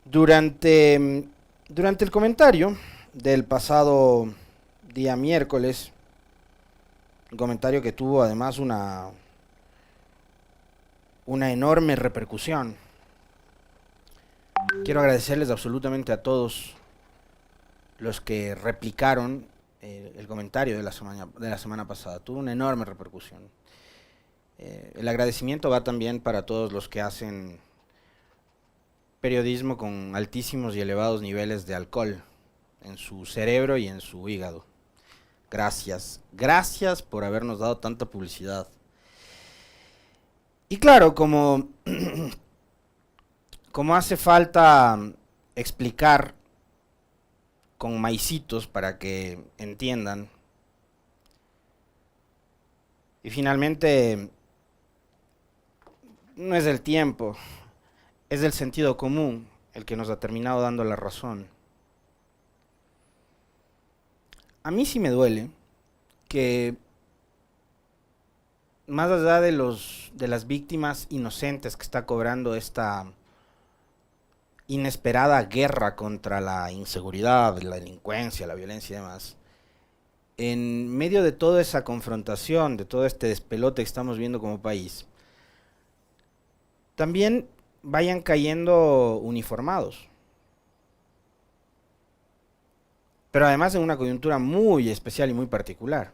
Durante el comentario del pasado día miércoles, un comentario que tuvo además una enorme repercusión, quiero agradecerles absolutamente a todos los que replicaron el comentario de la semana pasada. Tuvo una enorme repercusión. El agradecimiento va también para todos los que hacen periodismo con altísimos y elevados niveles de alcohol en su cerebro y en su hígado. Gracias, gracias por habernos dado tanta publicidad. Y claro, como hace falta explicar con maicitos para que entiendan, y finalmente no es el tiempo, es el sentido común el que nos ha terminado dando la razón. A mí sí me duele que más allá de las víctimas inocentes que está cobrando esta inesperada guerra contra la inseguridad, la delincuencia, la violencia y demás, en medio de toda esa confrontación, de todo este despelote que estamos viendo como país, también vayan cayendo uniformados. Pero además en una coyuntura muy especial y muy particular.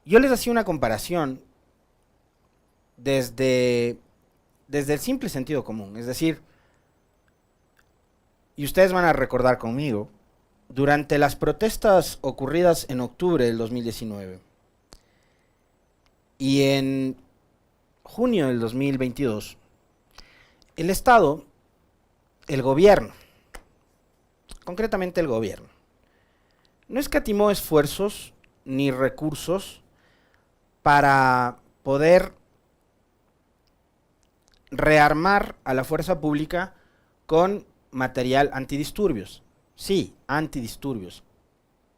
Yo les hacía una comparación desde el simple sentido común, es decir, y ustedes van a recordar conmigo, durante las protestas ocurridas en octubre del 2019 y en junio del 2022, el Estado, el gobierno, concretamente el gobierno, no escatimó esfuerzos ni recursos para poder rearmar a la fuerza pública con material antidisturbios. Sí, antidisturbios.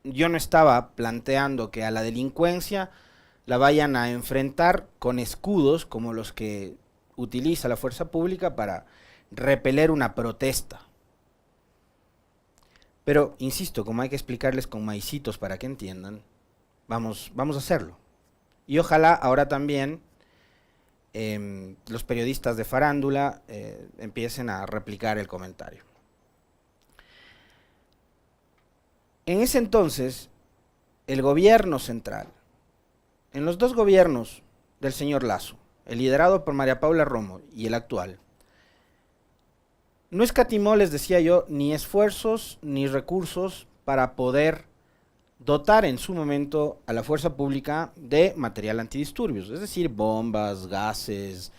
Yo no estaba planteando que a la delincuencia la vayan a enfrentar con escudos como los que utiliza la fuerza pública para repeler una protesta. Pero, insisto, como hay que explicarles con maicitos para que entiendan, vamos a hacerlo. Y ojalá ahora también los periodistas de farándula empiecen a replicar el comentario. En ese entonces, el gobierno central, en los dos gobiernos del señor Lasso, el liderado por María Paula Romo y el actual, no escatimó, les decía yo, ni esfuerzos ni recursos para poder dotar en su momento a la fuerza pública de material antidisturbios, es decir, bombas, gases,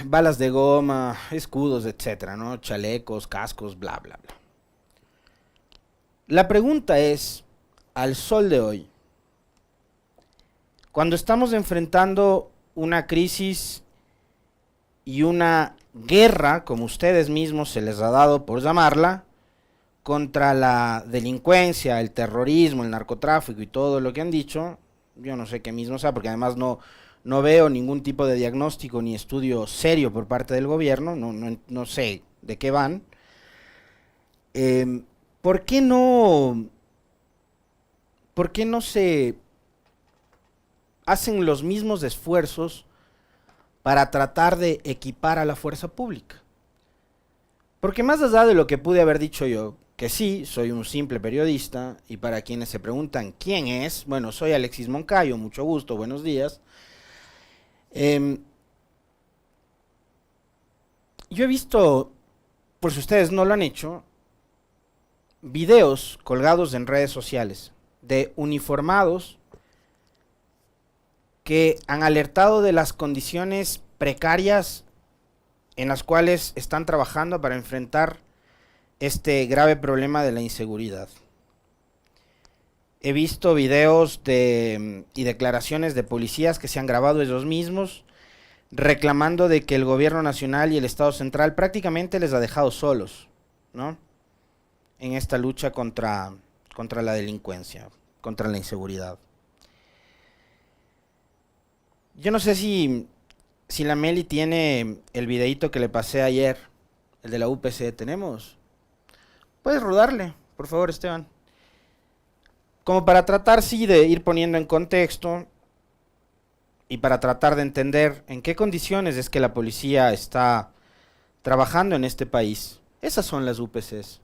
balas de goma, escudos, etcétera, ¿no? Chalecos, cascos, bla, bla, bla. La pregunta es, al sol de hoy, cuando estamos enfrentando una crisis y una guerra, como ustedes mismos se les ha dado por llamarla, contra la delincuencia, el terrorismo, el narcotráfico y todo lo que han dicho, yo no sé qué mismo sea, porque además no veo ningún tipo de diagnóstico ni estudio serio por parte del gobierno, no sé de qué van. ¿Por qué no se hacen los mismos esfuerzos para tratar de equipar a la fuerza pública? Porque más allá de lo que pude haber dicho yo, que sí, soy un simple periodista, y para quienes se preguntan quién es, bueno, soy Alexis Moncayo, mucho gusto, buenos días. Yo he visto, por si ustedes no lo han hecho, videos colgados en redes sociales de uniformados que han alertado de las condiciones precarias en las cuales están trabajando para enfrentar este grave problema de la inseguridad. He visto videos y declaraciones de policías que se han grabado ellos mismos reclamando de que el gobierno nacional y el Estado central prácticamente les ha dejado solos, ¿no?, en esta lucha contra la delincuencia, contra la inseguridad. Yo no sé si si la Meli tiene el videíto que le pasé ayer, el de la UPC, ¿tenemos? Puedes rodarle, por favor, Esteban. Como para tratar, sí, de ir poniendo en contexto y para tratar de entender en qué condiciones es que la policía está trabajando en este país. Esas son las UPCs.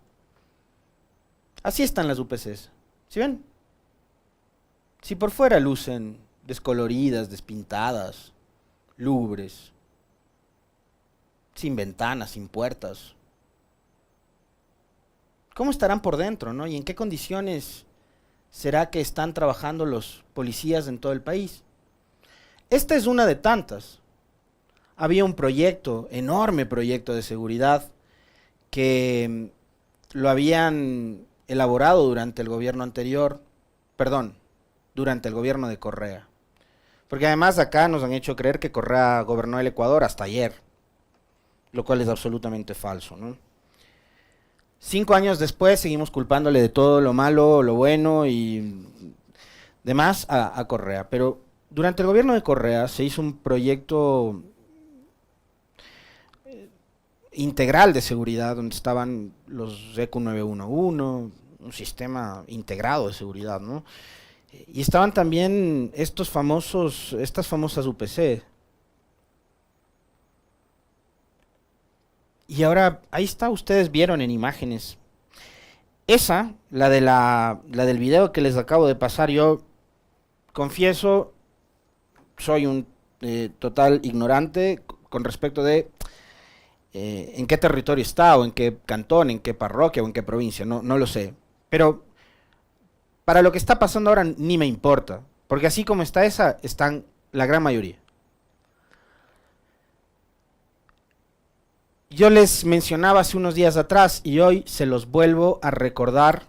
Así están las UPCs. ¿Sí ven? Si por fuera lucen descoloridas, despintadas, lúgubres, sin ventanas, sin puertas, ¿cómo estarán por dentro, no? ¿Y en qué condiciones será que están trabajando los policías en todo el país? Esta es una de tantas. Había un proyecto, enorme proyecto de seguridad, que lo habían elaborado durante el gobierno anterior, perdón, durante el gobierno de Correa. Porque además acá nos han hecho creer que Correa gobernó el Ecuador hasta ayer, lo cual es absolutamente falso, ¿no? 5 años después seguimos culpándole de todo lo malo, lo bueno y demás a Correa. Pero durante el gobierno de Correa se hizo un proyecto integral de seguridad donde estaban los EQ 911, un sistema integrado de seguridad, ¿no? Y estaban también estas famosas UPC. Y ahora, ahí está, ustedes vieron en imágenes. Esa, la del video que les acabo de pasar, yo confieso, soy un total ignorante con respecto de en qué territorio está, o en qué cantón, en qué parroquia, o en qué provincia, no lo sé. Pero para lo que está pasando ahora ni me importa, porque así como está esa, están la gran mayoría. Yo les mencionaba hace unos días atrás y hoy se los vuelvo a recordar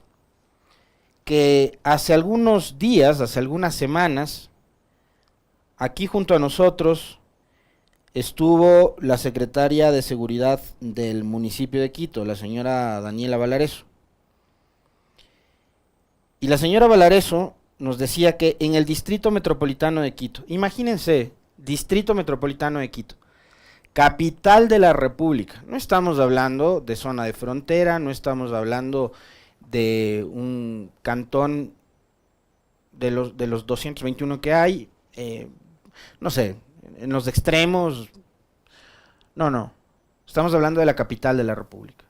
que hace algunos días, hace algunas semanas, aquí junto a nosotros estuvo la secretaria de Seguridad del municipio de Quito, la señora Daniela Valareso. Y la señora Valareso nos decía que en el Distrito Metropolitano de Quito, imagínense, Distrito Metropolitano de Quito, capital de la República. No estamos hablando de zona de frontera, no estamos hablando de un cantón de los 221 que hay, no sé, en los extremos. No. Estamos hablando de la capital de la República.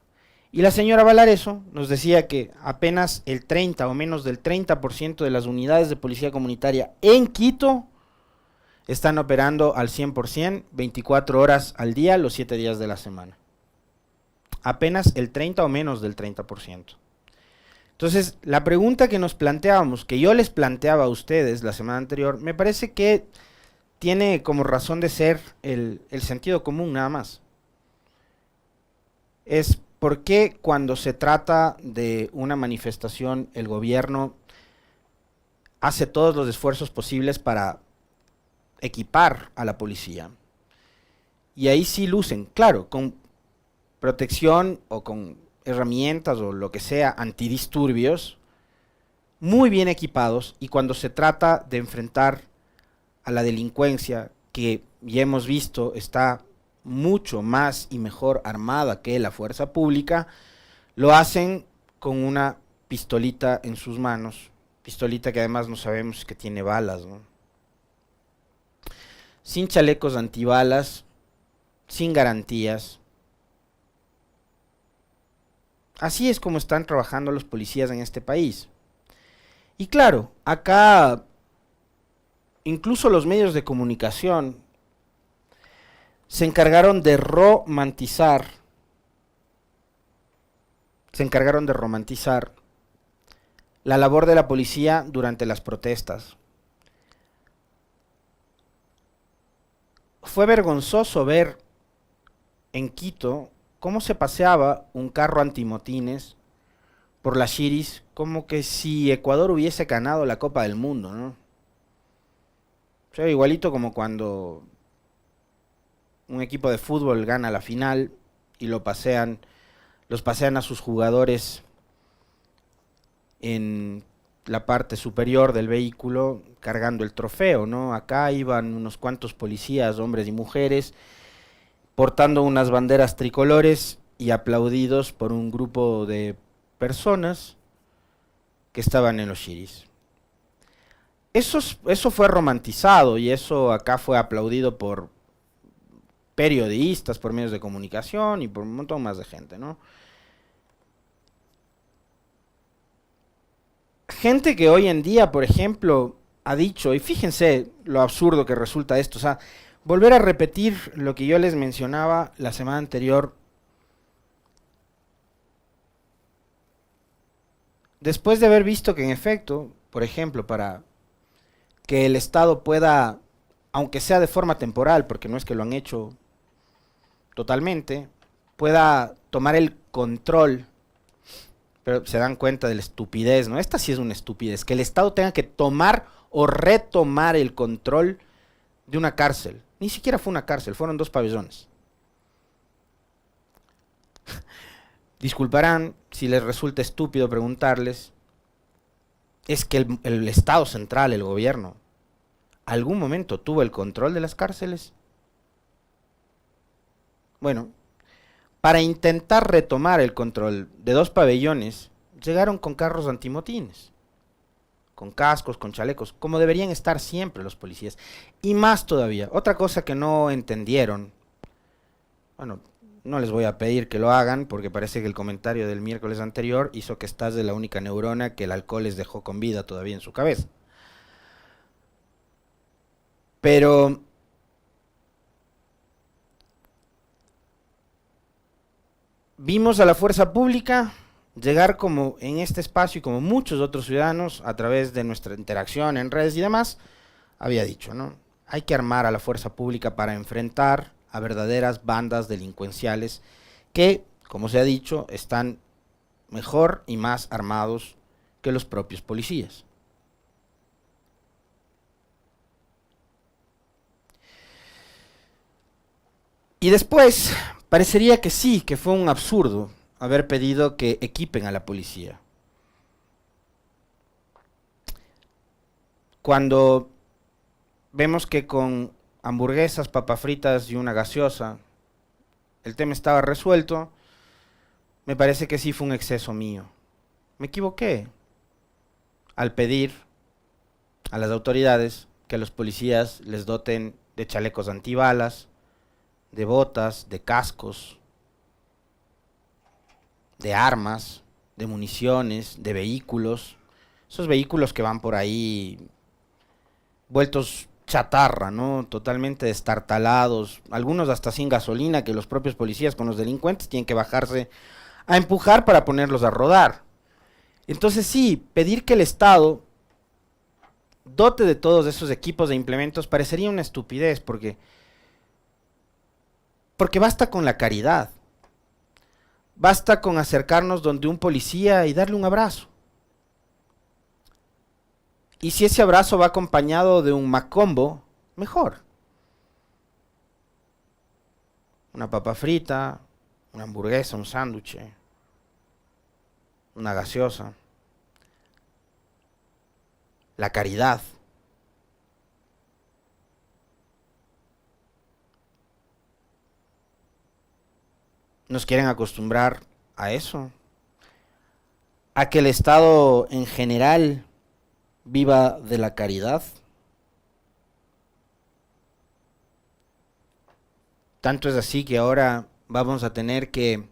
Y la señora Valareso nos decía que apenas el 30 o menos del 30% de las unidades de policía comunitaria en Quito están operando al 100%, 24 horas al día, los 7 días de la semana. Apenas el 30 o menos del 30%. Entonces, la pregunta que nos planteábamos, que yo les planteaba a ustedes la semana anterior, me parece que tiene como razón de ser el sentido común nada más. Es por qué cuando se trata de una manifestación el gobierno hace todos los esfuerzos posibles para equipar a la policía. Y ahí sí lucen, claro, con protección o con herramientas o lo que sea antidisturbios, muy bien equipados, y cuando se trata de enfrentar a la delincuencia, que ya hemos visto está mucho más y mejor armada que la fuerza pública, lo hacen con una pistolita en sus manos, pistolita que además no sabemos que tiene balas, ¿no? Sin chalecos antibalas, sin garantías. Así es como están trabajando los policías en este país. Y claro, acá incluso los medios de comunicación se encargaron de romantizar la labor de la policía durante las protestas. Fue vergonzoso ver en Quito cómo se paseaba un carro antimotines por las Shiris, como que si Ecuador hubiese ganado la Copa del Mundo, ¿no? O sea, igualito como cuando un equipo de fútbol gana la final y los pasean a sus jugadores en la parte superior del vehículo cargando el trofeo, ¿no? Acá iban unos cuantos policías, hombres y mujeres, portando unas banderas tricolores y aplaudidos por un grupo de personas que estaban en los shiris. Eso fue romantizado y eso acá fue aplaudido por periodistas, por medios de comunicación y por un montón más de gente, ¿no? Gente que hoy en día, por ejemplo, ha dicho, y fíjense lo absurdo que resulta esto, o sea, volver a repetir lo que yo les mencionaba la semana anterior. Después de haber visto que en efecto, por ejemplo, para que el Estado pueda, aunque sea de forma temporal, porque no es que lo han hecho totalmente, pueda tomar el control, pero se dan cuenta de la estupidez, ¿no? Esta sí es una estupidez, que el Estado tenga que tomar o retomar el control de una cárcel. Ni siquiera fue una cárcel, fueron 2 pabellones. Disculparán si les resulta estúpido preguntarles, es que el Estado central, el gobierno, ¿algún momento tuvo el control de las cárceles? Bueno, para intentar retomar el control de 2 pabellones, llegaron con carros antimotines, con cascos, con chalecos, como deberían estar siempre los policías. Y más todavía, otra cosa que no entendieron, bueno, no les voy a pedir que lo hagan, porque parece que el comentario del miércoles anterior hizo que estás de la única neurona que el alcohol les dejó con vida todavía en su cabeza. Pero vimos a la fuerza pública llegar como en este espacio y como muchos otros ciudadanos a través de nuestra interacción en redes y demás, había dicho, ¿no? Hay que armar a la fuerza pública para enfrentar a verdaderas bandas delincuenciales que, como se ha dicho, están mejor y más armados que los propios policías. Y después, parecería que sí, que fue un absurdo haber pedido que equipen a la policía. Cuando vemos que con hamburguesas, papas fritas y una gaseosa el tema estaba resuelto, me parece que sí fue un exceso mío. Me equivoqué al pedir a las autoridades que a los policías les doten de chalecos antibalas, de botas, de cascos, de armas, de municiones, de vehículos, esos vehículos que van por ahí vueltos chatarra, ¿no? Totalmente destartalados, algunos hasta sin gasolina, que los propios policías con los delincuentes tienen que bajarse a empujar para ponerlos a rodar. Entonces sí, pedir que el Estado dote de todos esos equipos e implementos parecería una estupidez, porque basta con la caridad, basta con acercarnos donde un policía y darle un abrazo. Y si ese abrazo va acompañado de un Macombo, mejor. Una papa frita, una hamburguesa, un sándwich, una gaseosa. La caridad. Nos quieren acostumbrar a eso. A que el Estado en general viva de la caridad. Tanto es así que ahora vamos a tener que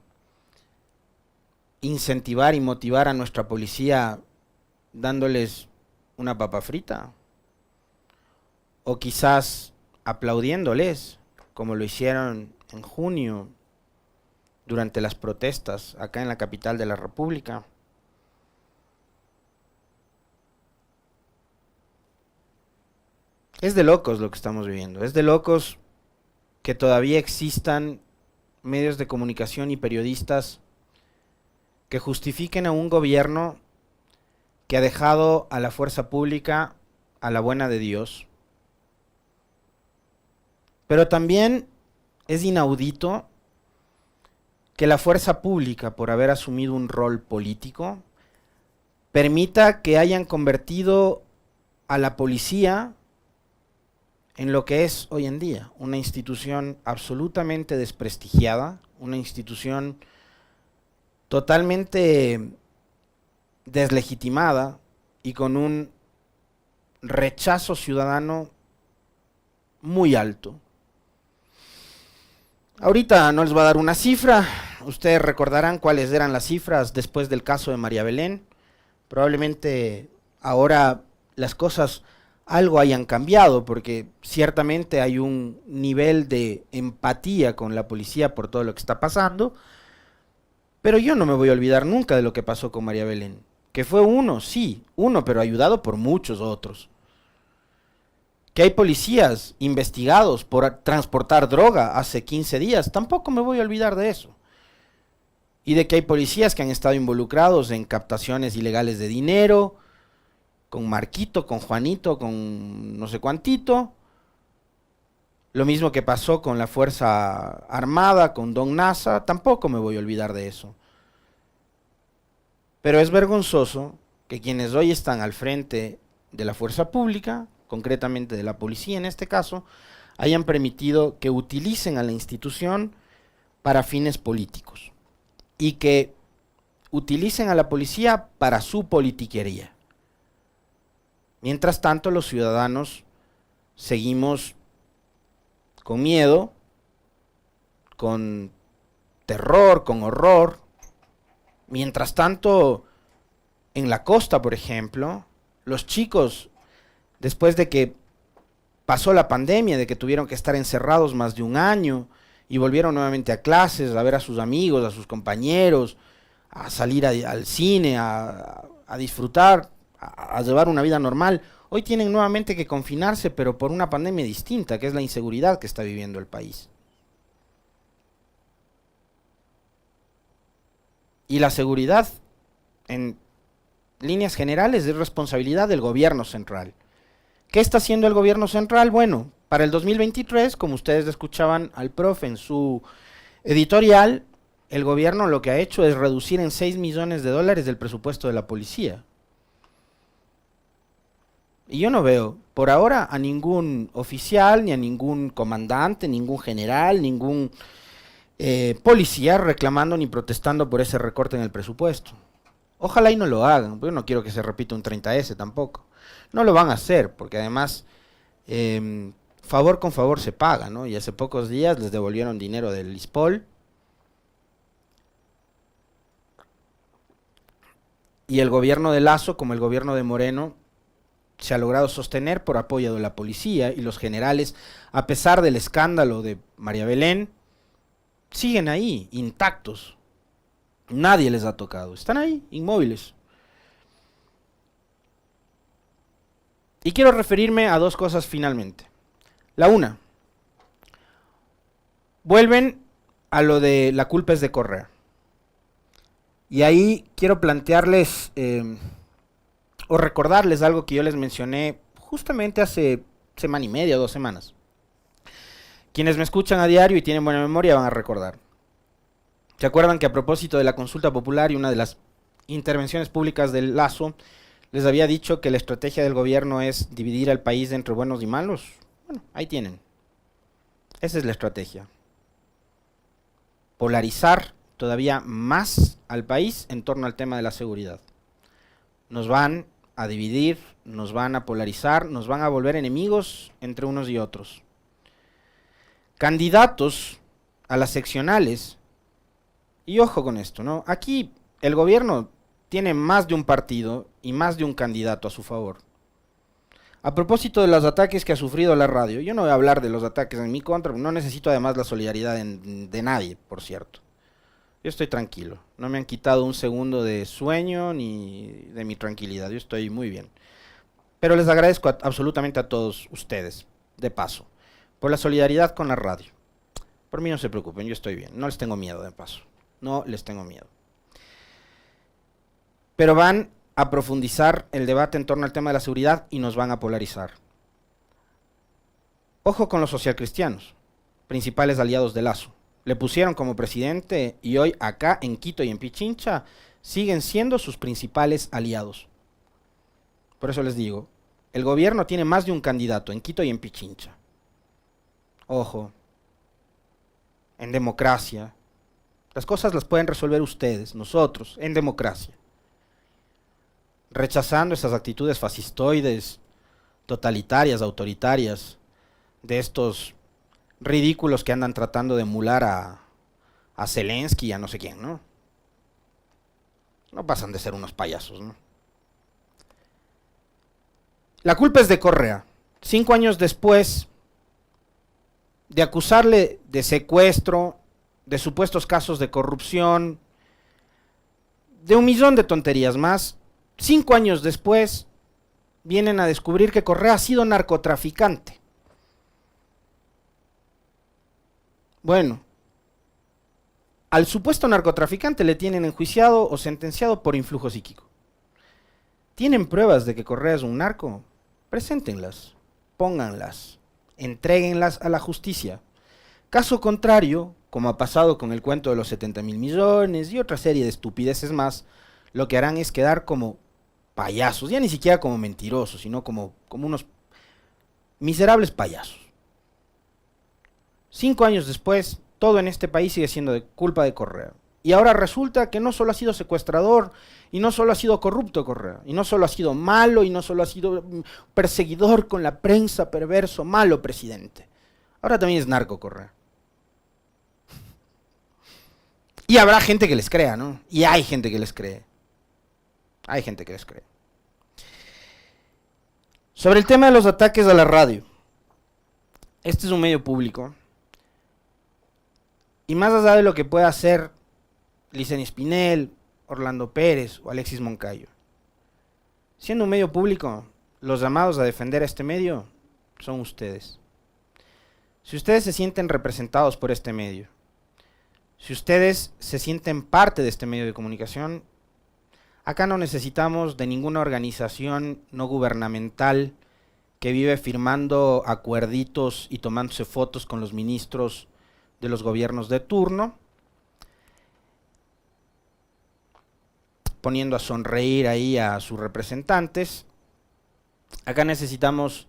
incentivar y motivar a nuestra policía dándoles una papa frita. O quizás aplaudiéndoles, como lo hicieron en junio durante las protestas acá en la capital de la República. Es de locos lo que estamos viviendo, es de locos que todavía existan medios de comunicación y periodistas que justifiquen a un gobierno que ha dejado a la fuerza pública a la buena de Dios. Pero también es inaudito que la fuerza pública, por haber asumido un rol político, permita que hayan convertido a la policía en lo que es hoy en día, una institución absolutamente desprestigiada, una institución totalmente deslegitimada y con un rechazo ciudadano muy alto. Ahorita no les voy a dar una cifra, ustedes recordarán cuáles eran las cifras después del caso de María Belén. Probablemente ahora las cosas algo hayan cambiado, porque ciertamente hay un nivel de empatía con la policía por todo lo que está pasando, pero yo no me voy a olvidar nunca de lo que pasó con María Belén, que fue uno, sí, uno, pero ayudado por muchos otros. Que hay policías investigados por transportar droga hace 15 días, tampoco me voy a olvidar de eso. Y de que hay policías que han estado involucrados en captaciones ilegales de dinero, con Marquito, con Juanito, con no sé cuantito. Lo mismo que pasó con la Fuerza Armada, con Don Nasa, tampoco me voy a olvidar de eso. Pero es vergonzoso que quienes hoy están al frente de la fuerza pública, concretamente de la policía en este caso, hayan permitido que utilicen a la institución para fines políticos y que utilicen a la policía para su politiquería. Mientras tanto, los ciudadanos seguimos con miedo, con terror, con horror. Mientras tanto, en la costa, por ejemplo, los chicos, después de que pasó la pandemia, de que tuvieron que estar encerrados más de un año y volvieron nuevamente a clases, a ver a sus amigos, a sus compañeros, a salir al cine, a disfrutar, a llevar una vida normal, hoy tienen nuevamente que confinarse, pero por una pandemia distinta, que es la inseguridad que está viviendo el país. Y la seguridad, en líneas generales, es responsabilidad del gobierno central. ¿Qué está haciendo el gobierno central? Bueno, para el 2023, como ustedes escuchaban al profe en su editorial, el gobierno lo que ha hecho es reducir en $6 millones el presupuesto de la policía. Y yo no veo, por ahora, a ningún oficial, ni a ningún comandante, ningún general, ningún policía reclamando ni protestando por ese recorte en el presupuesto. Ojalá y no lo hagan, porque yo no quiero que se repita un 30S tampoco. No lo van a hacer, porque además, favor con favor se paga, ¿no? Y hace pocos días les devolvieron dinero del ISPOL. Y el gobierno de Lasso, como el gobierno de Moreno, se ha logrado sostener por apoyo de la policía, y los generales, a pesar del escándalo de María Belén, siguen ahí, intactos. Nadie les ha tocado, están ahí, inmóviles. Y quiero referirme a dos cosas finalmente. La una, vuelven a lo de la culpa es de Correa. Y ahí quiero plantearles o recordarles algo que yo les mencioné justamente hace semana y media o 2 semanas. Quienes me escuchan a diario y tienen buena memoria van a recordar. ¿Se acuerdan que a propósito de la consulta popular y una de las intervenciones públicas del Lasso, les había dicho que la estrategia del gobierno es dividir al país entre buenos y malos? Bueno, ahí tienen. Esa es la estrategia. Polarizar todavía más al país en torno al tema de la seguridad. Nos van a dividir, nos van a polarizar, nos van a volver enemigos entre unos y otros. Candidatos a las seccionales, y ojo con esto, ¿no? Aquí el gobierno tiene más de un partido y más de un candidato a su favor. A propósito de los ataques que ha sufrido la radio, yo no voy a hablar de los ataques en mi contra, no necesito además la solidaridad de nadie, por cierto. Yo estoy tranquilo, no me han quitado un segundo de sueño ni de mi tranquilidad, yo estoy muy bien. Pero les agradezco absolutamente a todos ustedes, de paso, por la solidaridad con la radio. Por mí no se preocupen, yo estoy bien, no les tengo miedo de paso, no les tengo miedo. Pero van a profundizar el debate en torno al tema de la seguridad y nos van a polarizar. Ojo con los socialcristianos, principales aliados de Lasso. Le pusieron como presidente y hoy acá en Quito y en Pichincha siguen siendo sus principales aliados. Por eso les digo, el gobierno tiene más de un candidato en Quito y en Pichincha. Ojo, en democracia, las cosas las pueden resolver ustedes, nosotros, en democracia. Rechazando esas actitudes fascistoides, totalitarias, autoritarias, de estos ridículos que andan tratando de emular a Zelensky y a no sé quién, ¿no? No pasan de ser unos payasos, ¿no? La culpa es de Correa. 5 años después de acusarle de secuestro, de supuestos casos de corrupción, de un millón de tonterías más, 5 años después vienen a descubrir que Correa ha sido narcotraficante. Bueno, al supuesto narcotraficante le tienen enjuiciado o sentenciado por influjo psíquico. ¿Tienen pruebas de que Correa es un narco? Preséntenlas, pónganlas, entréguenlas a la justicia. Caso contrario, como ha pasado con el cuento de los 70.000 millones y otra serie de estupideces más, lo que harán es quedar como payasos, ya ni siquiera como mentirosos, sino como unos miserables payasos. 5 años después, todo en este país sigue siendo de culpa de Correa. Y ahora resulta que no solo ha sido secuestrador, y no solo ha sido corrupto Correa, y no solo ha sido malo, y no solo ha sido perseguidor con la prensa, perverso, malo presidente. Ahora también es narco Correa. Y habrá gente que les crea, ¿no? Y hay gente que les cree. Hay gente que les cree. Sobre el tema de los ataques a la radio. Este es un medio público. Y más allá de lo que pueda hacer Licenia Espinel, Orlando Pérez o Alexis Moncayo, siendo un medio público, los llamados a defender este medio son ustedes. Si ustedes se sienten representados por este medio, si ustedes se sienten parte de este medio de comunicación, acá no necesitamos de ninguna organización no gubernamental que vive firmando acuerditos y tomándose fotos con los ministros de los gobiernos de turno, poniendo a sonreír ahí a sus representantes. Acá necesitamos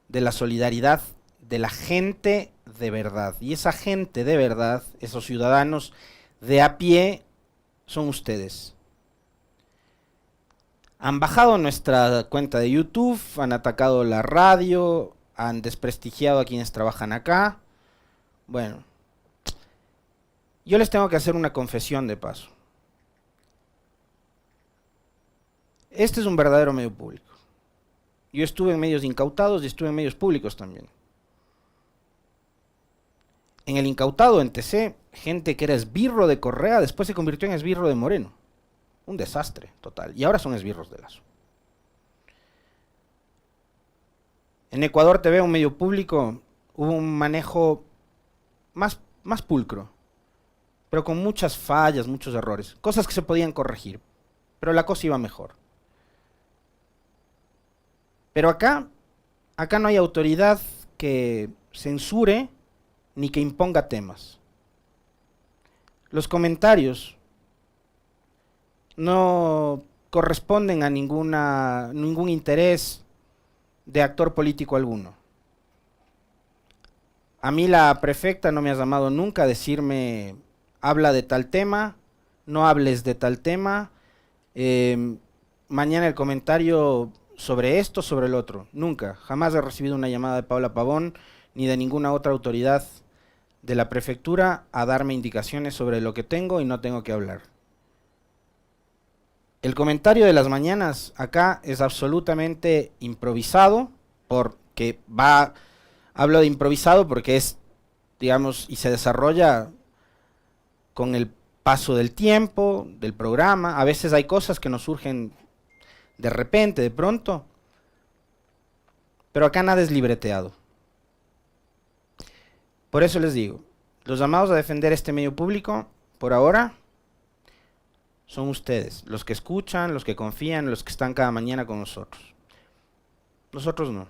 de la solidaridad de la gente de verdad. Y esa gente de verdad, esos ciudadanos de a pie, son ustedes. Han bajado nuestra cuenta de YouTube, han atacado la radio, han desprestigiado a quienes trabajan acá. Bueno, yo les tengo que hacer una confesión de paso. Este es un verdadero medio público. Yo estuve en medios incautados y estuve en medios públicos también. En el incautado en TC, gente que era esbirro de Correa, después se convirtió en esbirro de Moreno. Un desastre total. Y ahora son esbirros de Lazo. En Ecuador TV, un medio público, hubo un manejo más pulcro, pero con muchas fallas, muchos errores. Cosas que se podían corregir, pero la cosa iba mejor. Pero acá no hay autoridad que censure ni que imponga temas. Los comentarios no corresponden a ningún interés de actor político alguno. A mí la prefecta no me ha llamado nunca a decirme, habla de tal tema, no hables de tal tema, mañana el comentario sobre esto, sobre el otro. Nunca, jamás he recibido una llamada de Paula Pavón ni de ninguna otra autoridad de la prefectura a darme indicaciones sobre lo que tengo y no tengo que hablar. El comentario de las mañanas acá es absolutamente improvisado, hablo de improvisado porque es, digamos, y se desarrolla con el paso del tiempo, del programa. A veces hay cosas que nos surgen de repente, de pronto, pero acá nada es libreteado. Por eso les digo, los llamados a defender este medio público, por ahora, son ustedes, los que escuchan, los que confían, los que están cada mañana con nosotros. Nosotros no.